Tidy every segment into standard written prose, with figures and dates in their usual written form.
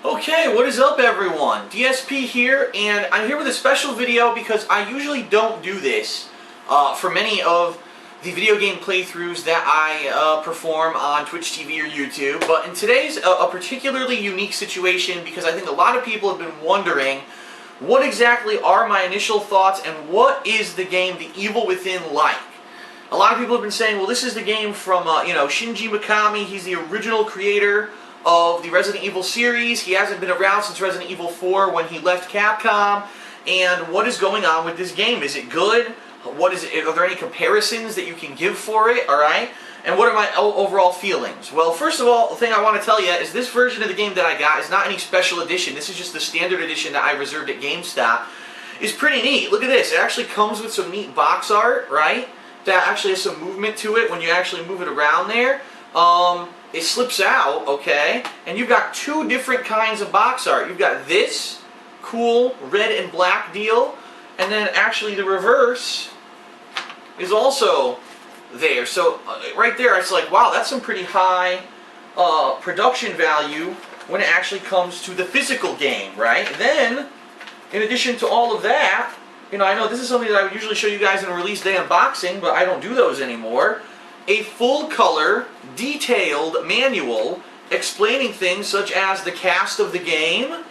Okay, what is up everyone? DSP here, and I'm here with a special video because I usually don't do this for many of the video game playthroughs that I perform on Twitch TV or YouTube, but in today's a particularly unique situation because I think a lot of people have been wondering what exactly are my initial thoughts and what is the game The Evil Within like? A lot of people have been saying, well, this is the game from, Shinji Mikami. He's the original creator of the Resident Evil series. He hasn't been around since Resident Evil 4 when he left Capcom. And what is going on with this game? Is it good? What is it? Are there any comparisons that you can give for it? Alright? And what are my overall feelings? Well, first of all, the thing I want to tell you is this version of the game that I got is not any special edition. This is just the standard edition that I reserved at GameStop. It's pretty neat. Look at this. It actually comes with some neat box art, right? That actually has some movement to it when you actually move it around there. It slips out, okay? And you've got two different kinds of box art. You've got this cool red and black deal, and then actually the reverse is also there. So right there, it's like, wow, that's some pretty high production value when it actually comes to the physical game, right? Then, in addition to all of that, I know this is something that I would usually show you guys in a release day unboxing, but I don't do those anymore. A full-color, detailed manual explaining things such as the cast of the game,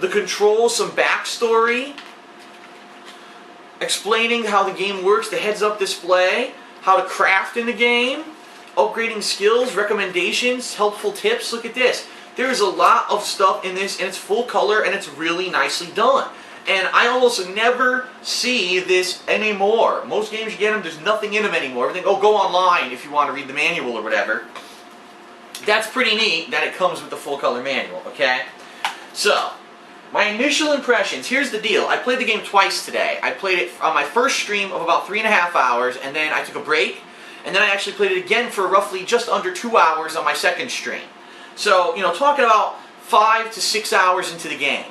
the controls, some backstory, explaining how the game works, the heads-up display, how to craft in the game, upgrading skills, recommendations, helpful tips. Look at this. There's a lot of stuff in this, and it's full color, and it's really nicely done. And I almost never see this anymore. Most games you get them, there's nothing in them anymore. Everything, oh, go online if you want to read the manual or whatever. That's pretty neat that it comes with the full color manual, okay? So, my initial impressions, here's the deal. I played the game twice today. I played it on my first stream of about 3.5 hours, and then I took a break, and then I actually played it again for roughly just under 2 hours on my second stream. So, talking about 5 to 6 hours into the game.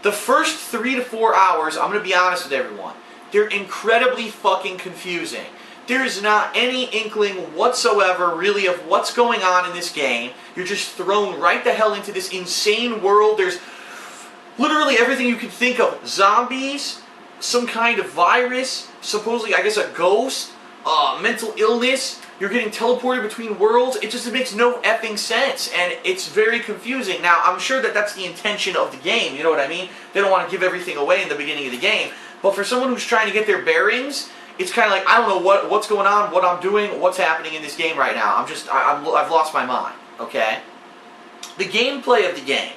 The first 3 to 4 hours, I'm going to be honest with everyone, they're incredibly fucking confusing. There is not any inkling whatsoever, really, of what's going on in this game. You're just thrown right the hell into this insane world. There's literally everything you can think of. Zombies, some kind of virus, supposedly, I guess, a ghost, mental illness. You're getting teleported between worlds. It makes no effing sense, and it's very confusing. Now, I'm sure that that's the intention of the game, you know what I mean? They don't want to give everything away in the beginning of the game, but for someone who's trying to get their bearings, it's kind of like, I don't know what's going on, what I'm doing, what's happening in this game right now. I've lost my mind, okay? The gameplay of the game,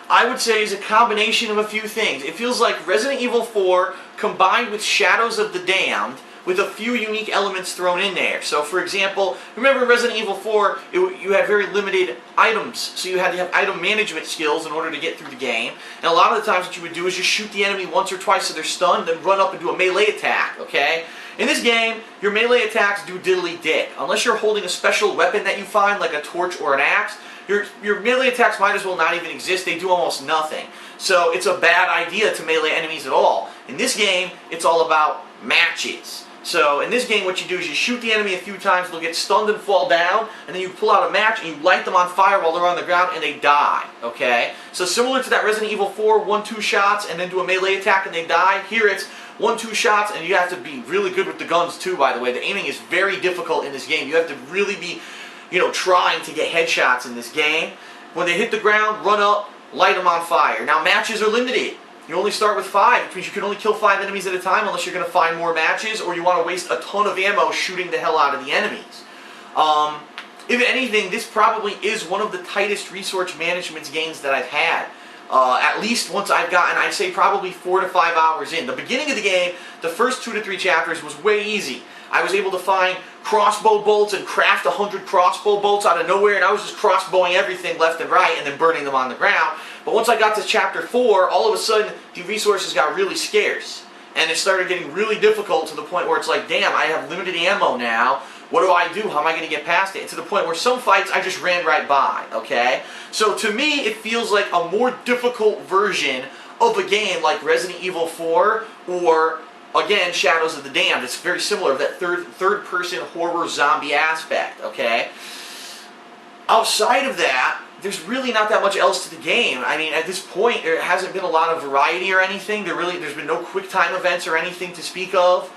I would say, is a combination of a few things. It feels like Resident Evil 4 combined with Shadows of the Damned, with a few unique elements thrown in there. So, for example, remember in Resident Evil 4, you had very limited items, so you had to have item management skills in order to get through the game. And a lot of the times what you would do is just shoot the enemy once or twice so they're stunned, then run up and do a melee attack, okay? In this game, your melee attacks do diddly dick. Unless you're holding a special weapon that you find, like a torch or an axe, your melee attacks might as well not even exist. They do almost nothing. So it's a bad idea to melee enemies at all. In this game, it's all about matches. So in this game, what you do is you shoot the enemy a few times, they'll get stunned and fall down, and then you pull out a match and you light them on fire while they're on the ground and they die, okay? So similar to that Resident Evil 4, 1-2 shots and then do a melee attack and they die, here it's 1-2 shots, and you have to be really good with the guns too, by the way. The aiming is very difficult in this game. You have to really be, trying to get headshots in this game. When they hit the ground, run up, light them on fire. Now matches are limited. You only start with 5, which means you can only kill 5 enemies at a time unless you're going to find more matches or you want to waste a ton of ammo shooting the hell out of the enemies. If anything, this probably is one of the tightest resource management games that I've had. At least once I've gotten, I'd say probably 4 to 5 hours in. The beginning of the game, the first 2 to 3 chapters was way easy. I was able to find crossbow bolts and craft 100 crossbow bolts out of nowhere, and I was just crossbowing everything left and right and then burning them on the ground. But once I got to chapter 4, all of a sudden the resources got really scarce. And it started getting really difficult to the point where it's like, damn, I have limited ammo now. What do I do? How am I going to get past it? And to the point where some fights I just ran right by, okay? So to me, it feels like a more difficult version of a game like Resident Evil 4 or, again, Shadows of the Damned. It's very similar, that third-person horror zombie aspect, okay? Outside of that, there's really not that much else to the game. I mean, at this point, there hasn't been a lot of variety or anything. There's been no quick time events or anything to speak of.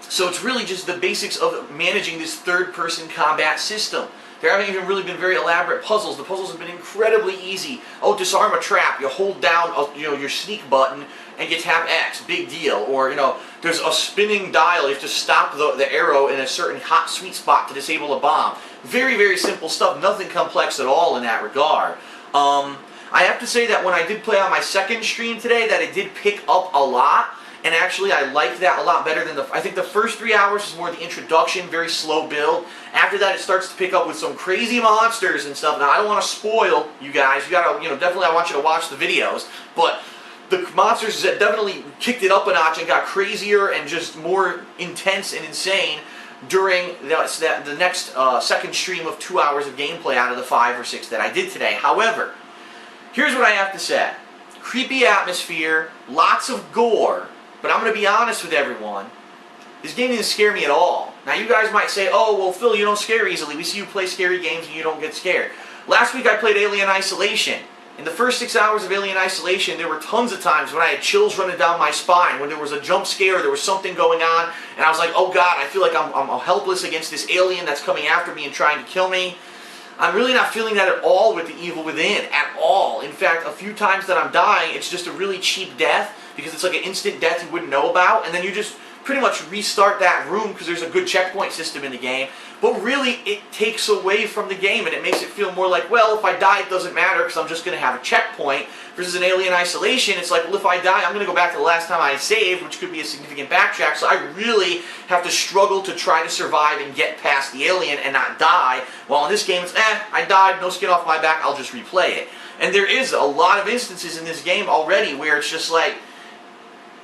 So it's really just the basics of managing this third-person combat system. There haven't even really been very elaborate puzzles. The puzzles have been incredibly easy. Oh, disarm a trap. You hold down, your sneak button and you tap X. Big deal. Or, there's a spinning dial. You have to stop the arrow in a certain hot sweet spot to disable a bomb. Very, very simple stuff. Nothing complex at all in that regard. I have to say that when I did play on my second stream today, that it did pick up a lot. And actually, I liked that a lot better than I think the first 3 hours is more the introduction, very slow build. After that, it starts to pick up with some crazy monsters and stuff. Now, I don't want to spoil you guys. You gotta, definitely I want you to watch the videos. But the monsters definitely kicked it up a notch and got crazier and just more intense and insane during the next second stream of 2 hours of gameplay out of the 5 or 6 that I did today. However, here's what I have to say. Creepy atmosphere, lots of gore. But I'm going to be honest with everyone, this game didn't scare me at all. Now you guys might say, oh, well Phil, you don't scare easily. We see you play scary games and you don't get scared. Last week I played Alien Isolation. In the first 6 hours of Alien Isolation, there were tons of times when I had chills running down my spine, when there was a jump scare, there was something going on, and I was like, oh God, I feel like I'm helpless against this alien that's coming after me and trying to kill me. I'm really not feeling that at all with The Evil Within, at all. In fact, a few times that I'm dying, it's just a really cheap death, because it's like an instant death you wouldn't know about, and then you just pretty much restart that room because there's a good checkpoint system in the game. But really, it takes away from the game, and it makes it feel more like, well, if I die, it doesn't matter because I'm just going to have a checkpoint. Versus an Alien Isolation, it's like, well, if I die, I'm going to go back to the last time I saved, which could be a significant backtrack, so I really have to struggle to try to survive and get past the alien and not die. While in this game, it's, I died, no skin off my back, I'll just replay it. And there is a lot of instances in this game already where it's just like,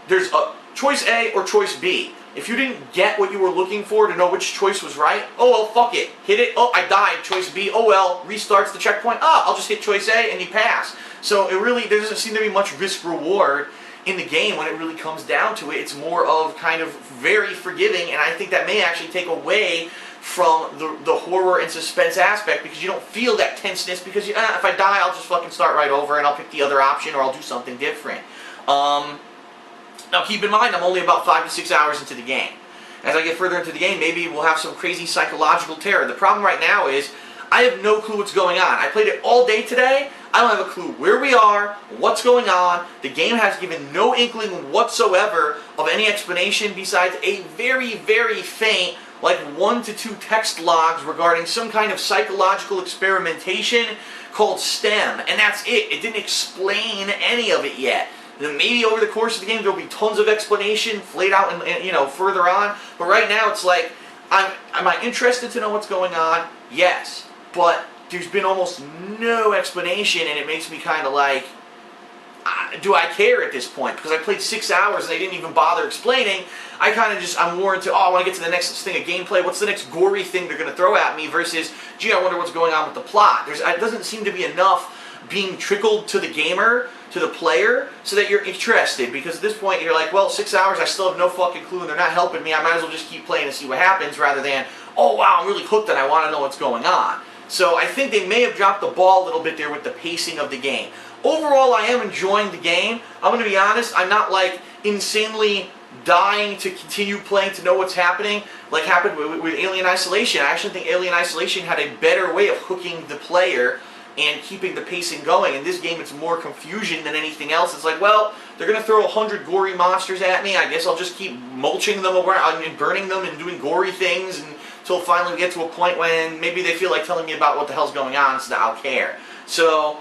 there's a choice A or choice B. If you didn't get what you were looking for to know which choice was right, oh well, fuck it. Hit it, oh, I died, choice B, oh well, restarts the checkpoint, I'll just hit choice A and you pass. So there doesn't seem to be much risk-reward in the game when it really comes down to it. It's more of kind of very forgiving, and I think that may actually take away from the horror and suspense aspect because you don't feel that tenseness because if I die, I'll just fucking start right over and I'll pick the other option or I'll do something different. Now keep in mind, I'm only about 5 to 6 hours into the game. As I get further into the game, maybe we'll have some crazy psychological terror. The problem right now is, I have no clue what's going on. I played it all day today. I don't have a clue where we are, what's going on. The game has given no inkling whatsoever of any explanation besides a very, very faint, like 1 to 2 text logs regarding some kind of psychological experimentation called STEM. And that's it. It didn't explain any of it yet. Then maybe over the course of the game there'll be tons of explanation flayed out and further on. But right now it's like, am I interested to know what's going on? Yes. But there's been almost no explanation, and it makes me kind of like, do I care at this point? Because I played 6 hours and they didn't even bother explaining. I kind of just, I'm more into, I want to get to the next thing of gameplay. What's the next gory thing they're going to throw at me versus, gee, I wonder what's going on with the plot. It doesn't seem to be enough being trickled to the gamer, to the player, so that you're interested. Because at this point you're like, well, 6 hours, I still have no fucking clue and they're not helping me. I might as well just keep playing and see what happens rather than, oh wow, I'm really hooked and I want to know what's going on. So I think they may have dropped the ball a little bit there with the pacing of the game. Overall, I am enjoying the game. I'm going to be honest, I'm not like insanely dying to continue playing to know what's happening like happened with Alien Isolation. I actually think Alien Isolation had a better way of hooking the player and keeping the pacing going. In this game, it's more confusion than anything else. It's like, well, they're going to throw 100 gory monsters at me. I guess I'll just keep mulching them around and burning them and doing gory things until finally we get to a point when maybe they feel like telling me about what the hell's going on so that I'll care. So,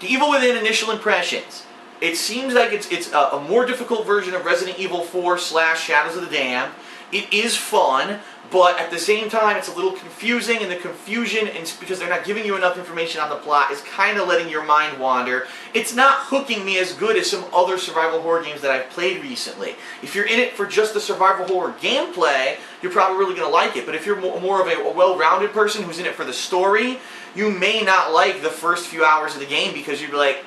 The Evil Within initial impressions. It seems like it's a more difficult version of Resident Evil 4 / Shadows of the Damned. It is fun, but at the same time it's a little confusing, and the confusion, and because they're not giving you enough information on the plot, is kind of letting your mind wander. It's not hooking me as good as some other survival horror games that I've played recently. If you're in it for just the survival horror gameplay, you're probably really going to like it, but if you're more of a well-rounded person who's in it for the story, you may not like the first few hours of the game because you're like,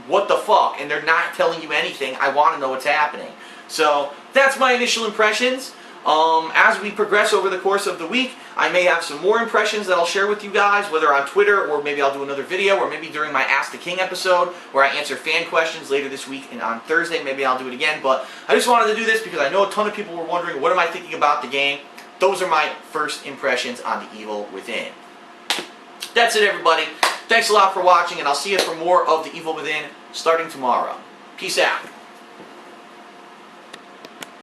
what the fuck? And they're not telling you anything. I want to know what's happening. So, that's my initial impressions. As we progress over the course of the week, I may have some more impressions that I'll share with you guys, whether on Twitter or maybe I'll do another video, or maybe during my Ask the King episode where I answer fan questions later this week, and on Thursday maybe I'll do it again. But I just wanted to do this because I know a ton of people were wondering, what am I thinking about the game? Those are my first impressions on The Evil Within. That's it, everybody. Thanks a lot for watching, and I'll see you for more of The Evil Within starting tomorrow. Peace out.